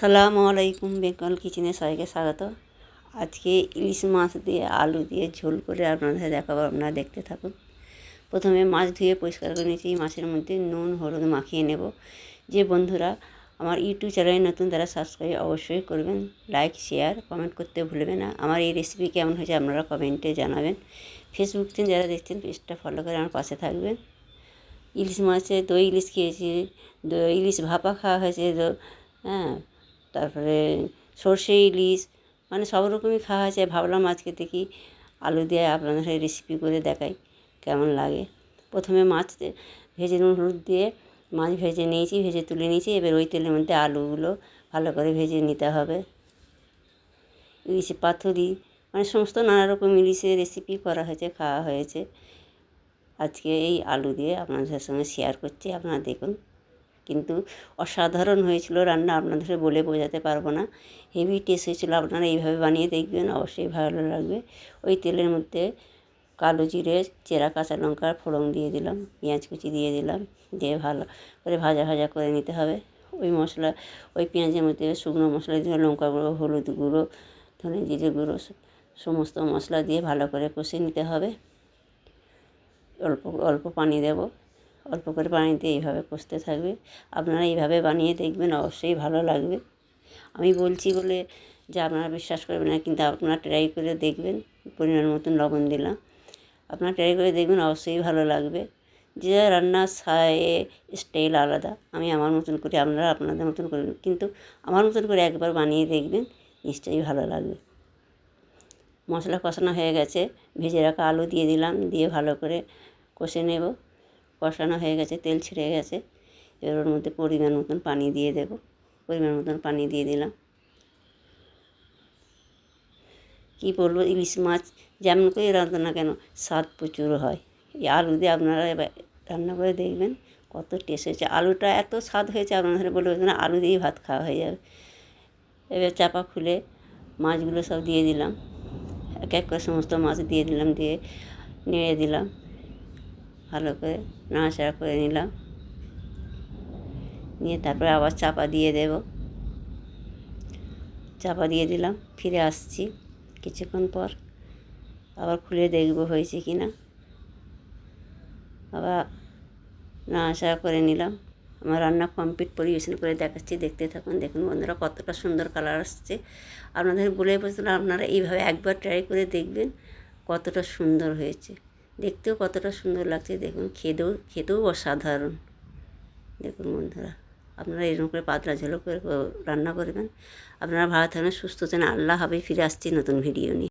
আসসালামু আলাইকুম, বেঙ্গল কিচেনে সবাইকে স্বাগত। আজকে ইলিশ মাছ দিয়ে আলু দিয়ে ঝোল করে আপনাদের দেখাবো, আপনারা দেখতে থাকুন। প্রথমে মাছ ধুয়ে পরিষ্কার করে নিয়েছি। মাছের মধ্যে নুন হলুদ মাখিয়ে নেব। যে বন্ধুরা আমার ইউটিউব চ্যানেলে নতুন, তারা সাবস্ক্রাইব অবশ্যই করবেন, লাইক শেয়ার কমেন্ট করতে ভুলবেন না। আমার এই রেসিপি কেমন হয়েছে আপনারা কমেন্টে জানাবেন। ফেসবুক থেকে যারা দেখছেন পেজটা ফলো করে আমার পাশে থাকবেন। ইলিশ মাছে দই ইলিশ খেয়েছি, দই ইলিশ ভাপা খাওয়া হয়েছে, হ্যাঁ, তারপরে সর্ষে ইলিশ, মানে সব রকমই খাওয়া হয়েছে। ভাবলাম আজকে দেখি আলু দিয়ে আপনাদের রেসিপি করে দেখাই কেমন লাগে। প্রথমে মাছ ভেজে নুন হলুদ দিয়ে মাছ ভেজে নিয়েছি, ভেজে তুলে নিয়েছি। এবার ওই তেলের মধ্যে আলুগুলো ভালো করে ভেজে নিতে হবে। ইলিশে পাতুরি, মানে সমস্ত নানা রকম ইলিশের রেসিপি করা হয়েছে, খাওয়া হয়েছে। আজকে এই আলু দিয়ে আপনাদের সঙ্গে শেয়ার করছি, আপনারা দেখুন। কিন্তু অসাধারণ হয়েছিল রান্না, আপনাদের বলে বোঝাতে পারবো না। হেভি টেস্ট হয়েছিল। আপনারা এইভাবে বানিয়ে দেখবেন, অবশ্যই ভালো লাগবে। ওই তেলের মধ্যে কালো জিরে, চেরা কাঁচা লঙ্কার ফোড়ন দিয়ে দিলাম, পেঁয়াজ কুচি দিয়ে দিলাম, দিয়ে ভালো করে ভাজা ভাজা করে নিতে হবে। ওই মশলা, ওই পেঁয়াজের মধ্যে শুকনো মশলা দিয়ে লঙ্কা গুঁড়ো, হলুদ গুঁড়ো, ধনে জিরে গুঁড়ো, সমস্ত মশলা দিয়ে ভালো করে কষে নিতে হবে। অল্প অল্প পানি দেব, অল্প করে পানি দিয়ে এইভাবে কষতে থাকবে। আপনারা এইভাবে বানিয়ে দেখবেন, অবশ্যই ভালো লাগবে। আমি বলছি বলে যে আপনারা বিশ্বাস করবেন না, কিন্তু আপনারা ট্রাই করে দেখবেন। পরিমাণ মতন লবণ দিলাম, আপনারা ট্রাই করে দেখবেন, অবশ্যই ভালো লাগবে। যে রান্নার স্টাইল আলাদা। আমি আমার মতন করে, আপনারা আপনাদের মতন করবেন, কিন্তু আমার মতন করে একবার বানিয়ে দেখবেন, নিশ্চয়ই ভালো লাগবে। মশলা কষানো হয়ে গেছে, ভেজে রাখা আলু দিয়ে দিলাম, দিয়ে ভালো করে কষে নেব। কষানো হয়ে গেছে, তেল ছেড়ে গেছে। এবার ওর মধ্যে পরিমাণ মতন পানি দিয়ে দেব। পরিমাণ মতন পানি দিয়ে দিলাম। কী বলবো, ইলিশ মাছ যেমন করে রাঁধুন না কেন, স্বাদ প্রচুর হয়। এই আলু দিয়ে আপনারা রান্না করে দেখবেন, কত টেস্ট হয়েছে। আলুটা এত স্বাদ হয়েছে, আপনাদের বলে বোঝানো না, আলু দিয়েই ভাত খাওয়া হয়ে যাবে। এবার চাপা খুলে মাছগুলো সব দিয়ে দিলাম, এক এক করে সমস্ত মাছ দিয়ে দিলাম, দিয়ে নেড়ে দিলাম, ভালো করে নাড়াচাড়া করে নিলাম। নিয়ে তারপরে আবার চাপা দিয়ে দেব। চাপা দিয়ে দিলাম, ফিরে আসছি কিছুক্ষণ পর, আবার খুলে দেখব হয়েছে কি না। আবার নাড়াচাড়া করে নিলাম। আমার রান্না কমপ্লিট, পরিবেশন করে দেখাচ্ছি, দেখতে থাকুন। দেখুন বন্ধুরা, কতটা সুন্দর কালার আসছে। আপনাদের বলে বলছিলাম, আপনারা এইভাবে একবার ট্রাই করে দেখবেন, কতটা সুন্দর হয়েছে। দেখতেও কতটা সুন্দর লাগছে। দেখুন খেতেও অসাধারণ। দেখুন বন্ধুরা, আপনারা এরকম করে পাতলা ঝোল করে রান্না করবেন। আপনারা ভালো থাকবেন, সুস্থ থাকবেন। আল্লাহ হাফেজ। ফিরে আসছি নতুন ভিডিও নিয়ে।